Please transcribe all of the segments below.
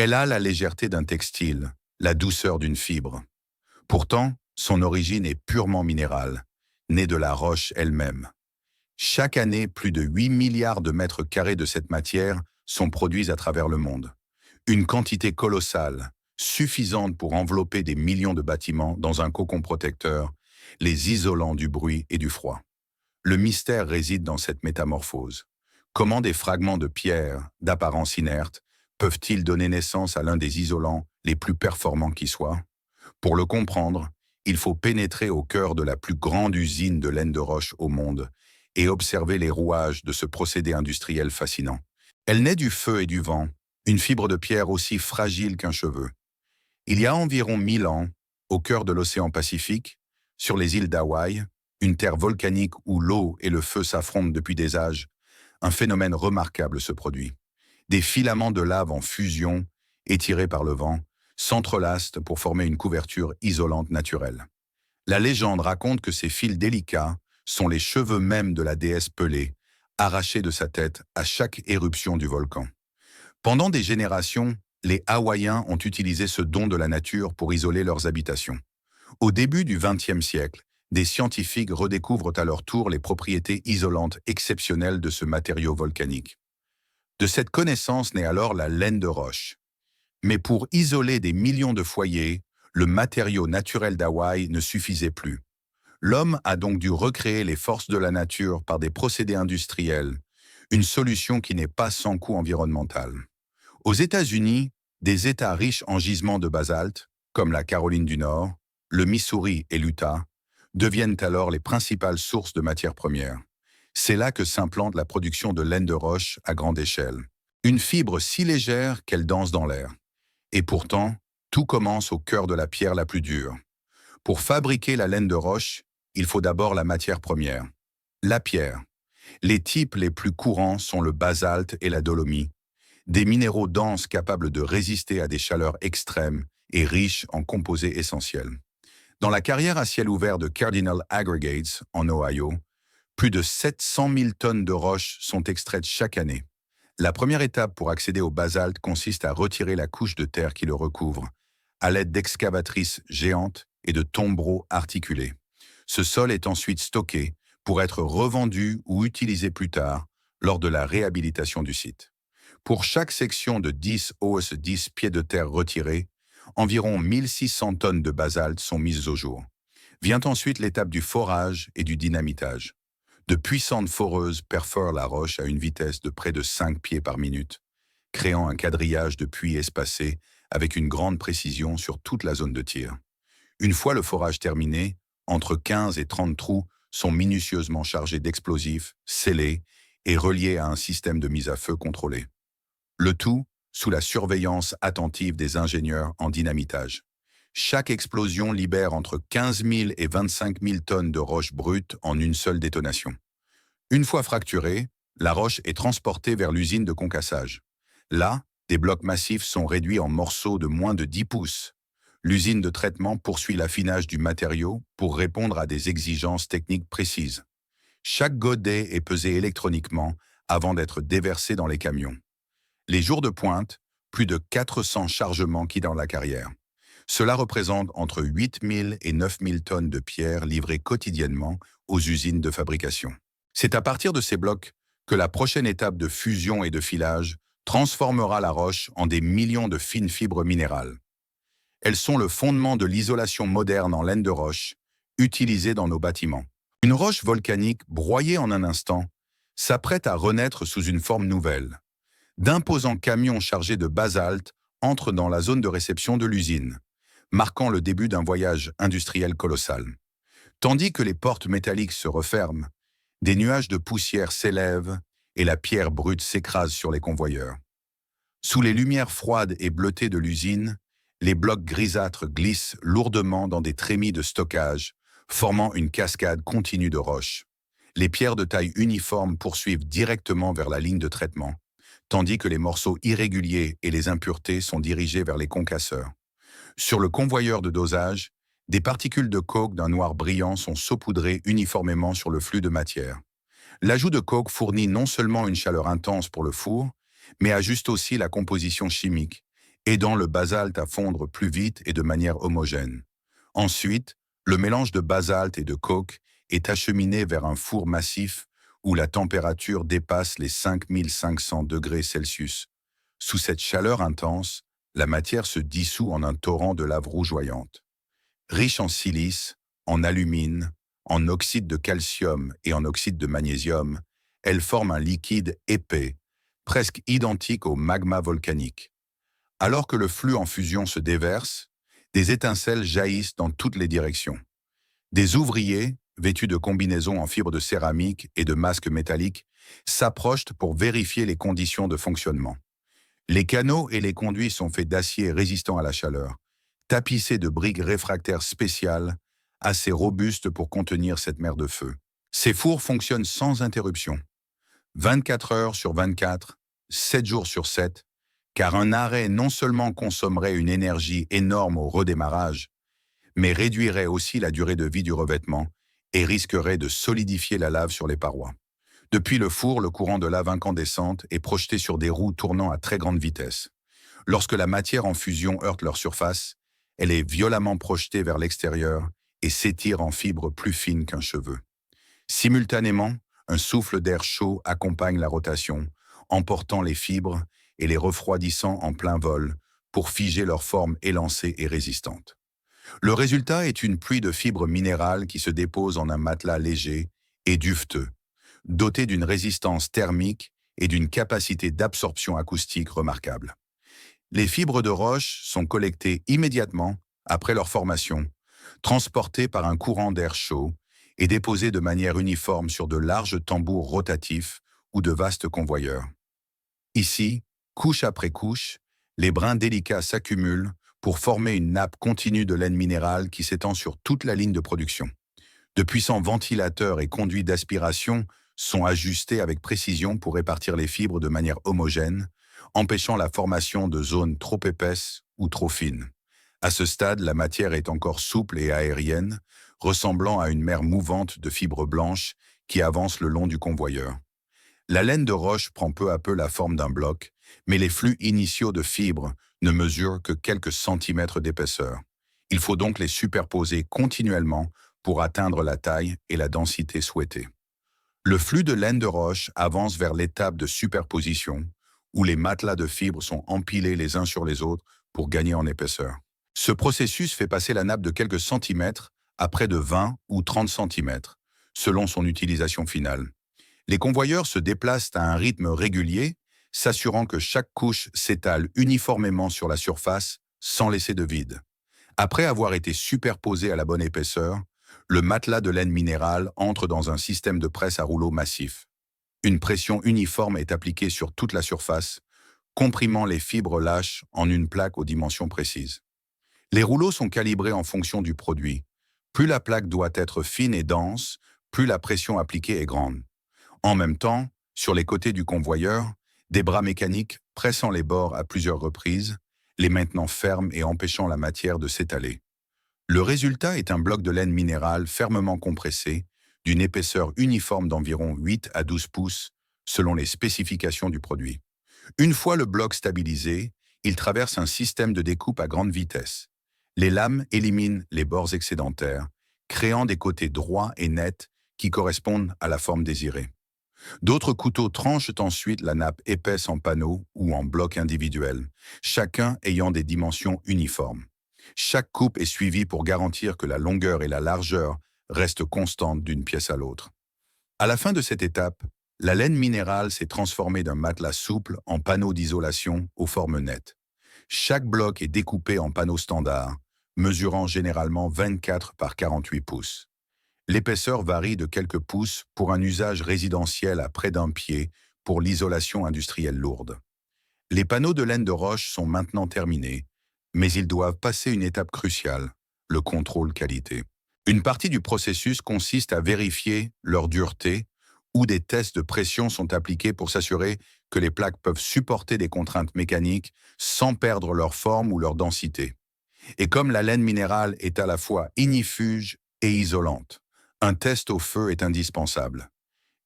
Elle a la légèreté d'un textile, la douceur d'une fibre. Pourtant, son origine est purement minérale, née de la roche elle-même. Chaque année, plus de 8 milliards de mètres carrés de cette matière sont produits à travers le monde. Une quantité colossale, suffisante pour envelopper des millions de bâtiments dans un cocon protecteur, les isolant du bruit et du froid. Le mystère réside dans cette métamorphose. Comment des fragments de pierre, d'apparence inerte, peuvent-ils donner naissance à l'un des isolants les plus performants qui soient? Pour le comprendre, il faut pénétrer au cœur de la plus grande usine de laine de roche au monde et observer les rouages de ce procédé industriel fascinant. Elle naît du feu et du vent, une fibre de pierre aussi fragile qu'un cheveu. Il y a environ 1000 ans, au cœur de l'océan Pacifique, sur les îles d'Hawaï, une terre volcanique où l'eau et le feu s'affrontent depuis des âges, un phénomène remarquable se produit. Des filaments de lave en fusion, étirés par le vent, s'entrelacent pour former une couverture isolante naturelle. La légende raconte que ces fils délicats sont les cheveux mêmes de la déesse Pelée, arrachés de sa tête à chaque éruption du volcan. Pendant des générations, les Hawaïens ont utilisé ce don de la nature pour isoler leurs habitations. Au début du XXe siècle, des scientifiques redécouvrent à leur tour les propriétés isolantes exceptionnelles de ce matériau volcanique. De cette connaissance naît alors la laine de roche. Mais pour isoler des millions de foyers, le matériau naturel d'Hawaï ne suffisait plus. L'homme a donc dû recréer les forces de la nature par des procédés industriels, une solution qui n'est pas sans coût environnemental. Aux États-Unis, des États riches en gisements de basalte, comme la Caroline du Nord, le Missouri et l'Utah, deviennent alors les principales sources de matières premières. C'est là que s'implante la production de laine de roche à grande échelle. Une fibre si légère qu'elle danse dans l'air. Et pourtant, tout commence au cœur de la pierre la plus dure. Pour fabriquer la laine de roche, il faut d'abord la matière première, la pierre. Les types les plus courants sont le basalte et la dolomie, des minéraux denses capables de résister à des chaleurs extrêmes et riches en composés essentiels. Dans la carrière à ciel ouvert de Cardinal Aggregates, en Ohio, plus de 700 000 tonnes de roches sont extraites chaque année. La première étape pour accéder au basalte consiste à retirer la couche de terre qui le recouvre, à l'aide d'excavatrices géantes et de tombereaux articulés. Ce sol est ensuite stocké pour être revendu ou utilisé plus tard lors de la réhabilitation du site. Pour chaque section de 10 os 10 pieds de terre retirés, environ 1600 tonnes de basalte sont mises au jour. Vient ensuite l'étape du forage et du dynamitage. De puissantes foreuses perforent la roche à une vitesse de près de 5 pieds par minute, créant un quadrillage de puits espacés avec une grande précision sur toute la zone de tir. Une fois le forage terminé, entre 15 et 30 trous sont minutieusement chargés d'explosifs, scellés et reliés à un système de mise à feu contrôlé. Le tout sous la surveillance attentive des ingénieurs en dynamitage. Chaque explosion libère entre 15 000 et 25 000 tonnes de roche brute en une seule détonation. Une fois fracturée, la roche est transportée vers l'usine de concassage. Là, des blocs massifs sont réduits en morceaux de moins de 10 pouces. L'usine de traitement poursuit l'affinage du matériau pour répondre à des exigences techniques précises. Chaque godet est pesé électroniquement avant d'être déversé dans les camions. Les jours de pointe, plus de 400 chargements quittent dans la carrière. Cela représente entre 8 000 et 9 000 tonnes de pierres livrées quotidiennement aux usines de fabrication. C'est à partir de ces blocs que la prochaine étape de fusion et de filage transformera la roche en des millions de fines fibres minérales. Elles sont le fondement de l'isolation moderne en laine de roche, utilisée dans nos bâtiments. Une roche volcanique broyée en un instant s'apprête à renaître sous une forme nouvelle. D'imposants camions chargés de basalte entrent dans la zone de réception de l'usine, marquant le début d'un voyage industriel colossal. Tandis que les portes métalliques se referment, des nuages de poussière s'élèvent et la pierre brute s'écrase sur les convoyeurs. Sous les lumières froides et bleutées de l'usine, les blocs grisâtres glissent lourdement dans des trémies de stockage, formant une cascade continue de roches. Les pierres de taille uniforme poursuivent directement vers la ligne de traitement, tandis que les morceaux irréguliers et les impuretés sont dirigés vers les concasseurs. Sur le convoyeur de dosage, des particules de coke d'un noir brillant sont saupoudrées uniformément sur le flux de matière. L'ajout de coke fournit non seulement une chaleur intense pour le four, mais ajuste aussi la composition chimique, aidant le basalte à fondre plus vite et de manière homogène. Ensuite, le mélange de basalte et de coke est acheminé vers un four massif où la température dépasse les 5500 degrés Celsius. Sous cette chaleur intense, la matière se dissout en un torrent de lave rougeoyante. Riche en silice, en alumine, en oxyde de calcium et en oxyde de magnésium, elle forme un liquide épais, presque identique au magma volcanique. Alors que le flux en fusion se déverse, des étincelles jaillissent dans toutes les directions. Des ouvriers, vêtus de combinaisons en fibres de céramique et de masques métalliques, s'approchent pour vérifier les conditions de fonctionnement. Les canaux et les conduits sont faits d'acier résistant à la chaleur, tapissés de briques réfractaires spéciales, assez robustes pour contenir cette mer de feu. Ces fours fonctionnent sans interruption, 24 heures sur 24, 7 jours sur 7, car un arrêt non seulement consommerait une énergie énorme au redémarrage, mais réduirait aussi la durée de vie du revêtement et risquerait de solidifier la lave sur les parois. Depuis le four, le courant de lave incandescente est projeté sur des roues tournant à très grande vitesse. Lorsque la matière en fusion heurte leur surface, elle est violemment projetée vers l'extérieur et s'étire en fibres plus fines qu'un cheveu. Simultanément, un souffle d'air chaud accompagne la rotation, emportant les fibres et les refroidissant en plein vol pour figer leur forme élancée et résistante. Le résultat est une pluie de fibres minérales qui se dépose en un matelas léger et duveteux, doté d'une résistance thermique et d'une capacité d'absorption acoustique remarquable. Les fibres de roche sont collectées immédiatement après leur formation, transportées par un courant d'air chaud et déposées de manière uniforme sur de larges tambours rotatifs ou de vastes convoyeurs. Ici, couche après couche, les brins délicats s'accumulent pour former une nappe continue de laine minérale qui s'étend sur toute la ligne de production. De puissants ventilateurs et conduits d'aspiration sont ajustés avec précision pour répartir les fibres de manière homogène, empêchant la formation de zones trop épaisses ou trop fines. À ce stade, la matière est encore souple et aérienne, ressemblant à une mer mouvante de fibres blanches qui avance le long du convoyeur. La laine de roche prend peu à peu la forme d'un bloc, mais les flux initiaux de fibres ne mesurent que quelques centimètres d'épaisseur. Il faut donc les superposer continuellement pour atteindre la taille et la densité souhaitées. Le flux de laine de roche avance vers l'étape de superposition, où les matelas de fibres sont empilés les uns sur les autres pour gagner en épaisseur. Ce processus fait passer la nappe de quelques centimètres à près de 20 ou 30 centimètres, selon son utilisation finale. Les convoyeurs se déplacent à un rythme régulier, s'assurant que chaque couche s'étale uniformément sur la surface sans laisser de vide. Après avoir été superposé à la bonne épaisseur, le matelas de laine minérale entre dans un système de presse à rouleau massif. Une pression uniforme est appliquée sur toute la surface, comprimant les fibres lâches en une plaque aux dimensions précises. Les rouleaux sont calibrés en fonction du produit. Plus la plaque doit être fine et dense, plus la pression appliquée est grande. En même temps, sur les côtés du convoyeur, des bras mécaniques pressant les bords à plusieurs reprises, les maintenant fermes et empêchant la matière de s'étaler. Le résultat est un bloc de laine minérale fermement compressé, d'une épaisseur uniforme d'environ 8 à 12 pouces, selon les spécifications du produit. Une fois le bloc stabilisé, il traverse un système de découpe à grande vitesse. Les lames éliminent les bords excédentaires, créant des côtés droits et nets qui correspondent à la forme désirée. D'autres couteaux tranchent ensuite la nappe épaisse en panneaux ou en blocs individuels, chacun ayant des dimensions uniformes. Chaque coupe est suivie pour garantir que la longueur et la largeur restent constantes d'une pièce à l'autre. À la fin de cette étape, la laine minérale s'est transformée d'un matelas souple en panneau d'isolation aux formes nettes. Chaque bloc est découpé en panneaux standards, mesurant généralement 24 par 48 pouces. L'épaisseur varie de quelques pouces pour un usage résidentiel à près d'un pied pour l'isolation industrielle lourde. Les panneaux de laine de roche sont maintenant terminés, mais ils doivent passer une étape cruciale, le contrôle qualité. Une partie du processus consiste à vérifier leur dureté, où des tests de pression sont appliqués pour s'assurer que les plaques peuvent supporter des contraintes mécaniques sans perdre leur forme ou leur densité. Et comme la laine minérale est à la fois ignifuge et isolante, un test au feu est indispensable.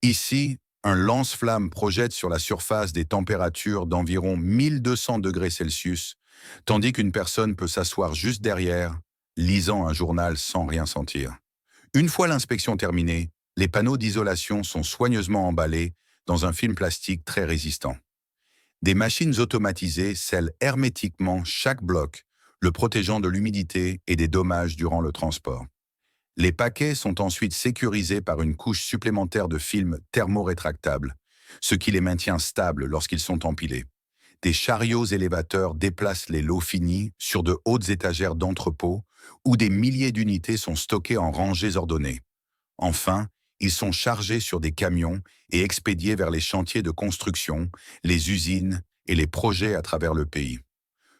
Ici, un lance-flamme projette sur la surface des températures d'environ 1200 degrés Celsius tandis qu'une personne peut s'asseoir juste derrière, lisant un journal sans rien sentir. Une fois l'inspection terminée, les panneaux d'isolation sont soigneusement emballés dans un film plastique très résistant. Des machines automatisées scellent hermétiquement chaque bloc, le protégeant de l'humidité et des dommages durant le transport. Les paquets sont ensuite sécurisés par une couche supplémentaire de film thermorétractable, ce qui les maintient stables lorsqu'ils sont empilés. Des chariots élévateurs déplacent les lots finis sur de hautes étagères d'entrepôt où des milliers d'unités sont stockées en rangées ordonnées. Enfin, ils sont chargés sur des camions et expédiés vers les chantiers de construction, les usines et les projets à travers le pays.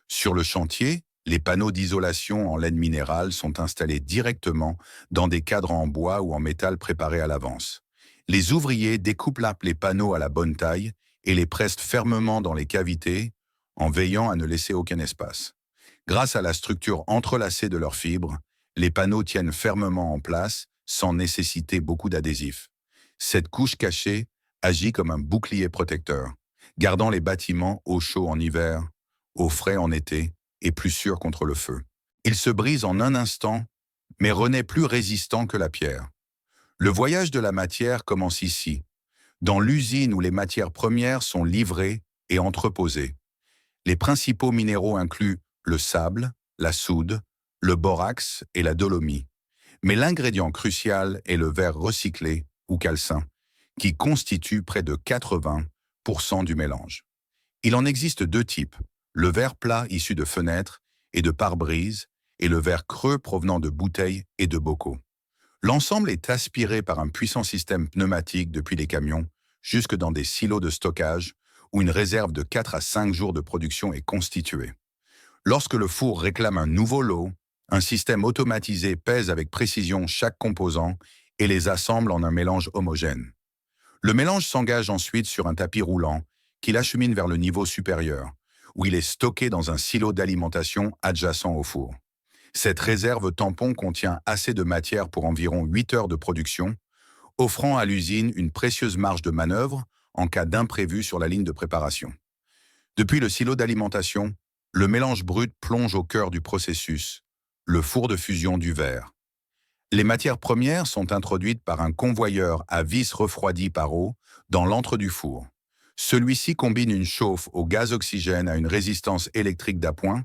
Sur le chantier, les panneaux d'isolation en laine minérale sont installés directement dans des cadres en bois ou en métal préparés à l'avance. Les ouvriers découpent les panneaux à la bonne taille et les pressent fermement dans les cavités en veillant à ne laisser aucun espace. Grâce à la structure entrelacée de leurs fibres, les panneaux tiennent fermement en place sans nécessiter beaucoup d'adhésifs. Cette couche cachée agit comme un bouclier protecteur, gardant les bâtiments au chaud en hiver, au frais en été et plus sûrs contre le feu. Il se brise en un instant, mais renaît plus résistant que la pierre. Le voyage de la matière commence ici, dans l'usine où les matières premières sont livrées et entreposées. Les principaux minéraux incluent le sable, la soude, le borax et la dolomie. Mais l'ingrédient crucial est le verre recyclé ou calcin, qui constitue près de 80% du mélange. Il en existe deux types, le verre plat issu de fenêtres et de pare-brise et le verre creux provenant de bouteilles et de bocaux. L'ensemble est aspiré par un puissant système pneumatique depuis les camions jusque dans des silos de stockage où une réserve de 4 à 5 jours de production est constituée. Lorsque le four réclame un nouveau lot, un système automatisé pèse avec précision chaque composant et les assemble en un mélange homogène. Le mélange s'engage ensuite sur un tapis roulant qui l'achemine vers le niveau supérieur, où il est stocké dans un silo d'alimentation adjacent au four. Cette réserve tampon contient assez de matière pour environ 8 heures de production, offrant à l'usine une précieuse marge de manœuvre en cas d'imprévu sur la ligne de préparation. Depuis le silo d'alimentation, le mélange brut plonge au cœur du processus, le four de fusion du verre. Les matières premières sont introduites par un convoyeur à vis refroidi par eau dans l'antre du four. Celui-ci combine une chauffe au gaz-oxygène à une résistance électrique d'appoint,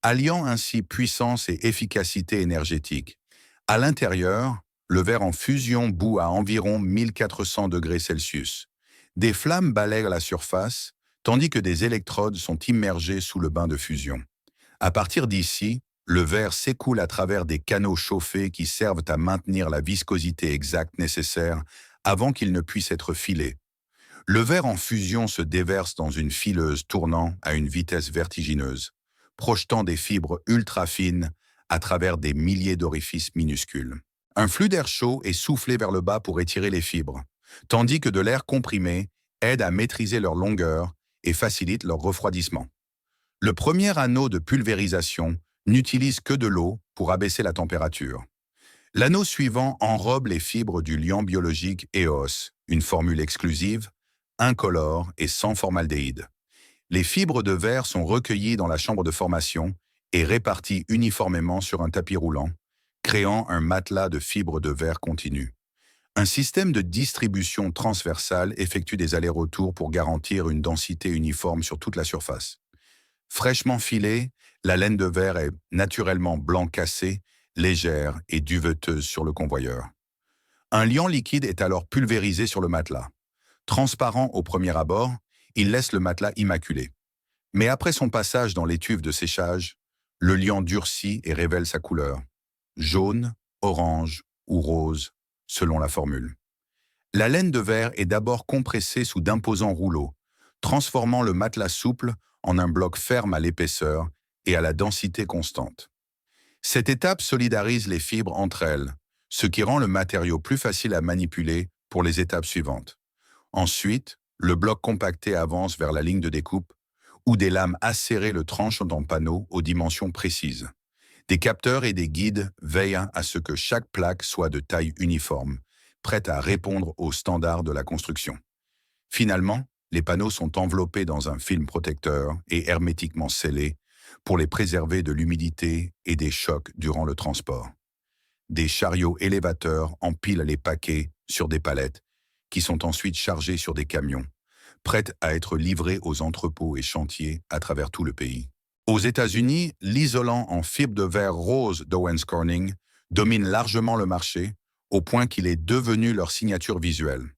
alliant ainsi puissance et efficacité énergétique. À l'intérieur, le verre en fusion bout à environ 1400 degrés Celsius. Des flammes balayent la surface, tandis que des électrodes sont immergées sous le bain de fusion. À partir d'ici, le verre s'écoule à travers des canaux chauffés qui servent à maintenir la viscosité exacte nécessaire avant qu'il ne puisse être filé. Le verre en fusion se déverse dans une fileuse tournant à une vitesse vertigineuse, projetant des fibres ultra fines à travers des milliers d'orifices minuscules. Un flux d'air chaud est soufflé vers le bas pour étirer les fibres, tandis que de l'air comprimé aide à maîtriser leur longueur et facilite leur refroidissement. Le premier anneau de pulvérisation n'utilise que de l'eau pour abaisser la température. L'anneau suivant enrobe les fibres du liant biologique EOS, une formule exclusive, incolore et sans formaldéhyde. Les fibres de verre sont recueillies dans la chambre de formation et réparties uniformément sur un tapis roulant, créant un matelas de fibres de verre continu. Un système de distribution transversale effectue des allers-retours pour garantir une densité uniforme sur toute la surface. Fraîchement filée, la laine de verre est naturellement blanc cassé, légère et duveteuse sur le convoyeur. Un liant liquide est alors pulvérisé sur le matelas. Transparent au premier abord, il laisse le matelas immaculé. Mais après son passage dans l'étuve de séchage, le liant durcit et révèle sa couleur. Jaune, orange ou rose, selon la formule. La laine de verre est d'abord compressée sous d'imposants rouleaux, transformant le matelas souple en un bloc ferme à l'épaisseur et à la densité constante. Cette étape solidarise les fibres entre elles, ce qui rend le matériau plus facile à manipuler pour les étapes suivantes. Ensuite, le bloc compacté avance vers la ligne de découpe, où des lames acérées le tranchent en panneaux aux dimensions précises. Des capteurs et des guides veillent à ce que chaque plaque soit de taille uniforme, prête à répondre aux standards de la construction. Finalement, les panneaux sont enveloppés dans un film protecteur et hermétiquement scellés pour les préserver de l'humidité et des chocs durant le transport. Des chariots élévateurs empilent les paquets sur des palettes, qui sont ensuite chargés sur des camions, prêtes à être livrés aux entrepôts et chantiers à travers tout le pays. Aux États-Unis, l'isolant en fibre de verre rose d'Owens Corning domine largement le marché, au point qu'il est devenu leur signature visuelle.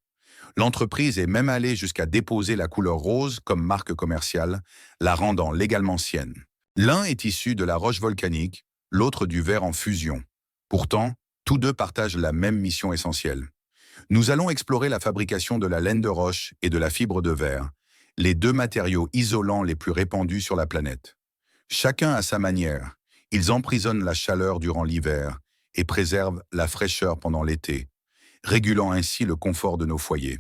L'entreprise est même allée jusqu'à déposer la couleur rose comme marque commerciale, la rendant légalement sienne. L'un est issu de la roche volcanique, l'autre du verre en fusion. Pourtant, tous deux partagent la même mission essentielle. Nous allons explorer la fabrication de la laine de roche et de la fibre de verre, les deux matériaux isolants les plus répandus sur la planète. Chacun à sa manière, ils emprisonnent la chaleur durant l'hiver et préservent la fraîcheur pendant l'été, régulant ainsi le confort de nos foyers.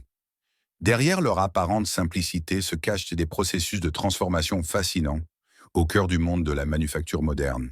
Derrière leur apparente simplicité se cachent des processus de transformation fascinants au cœur du monde de la manufacture moderne.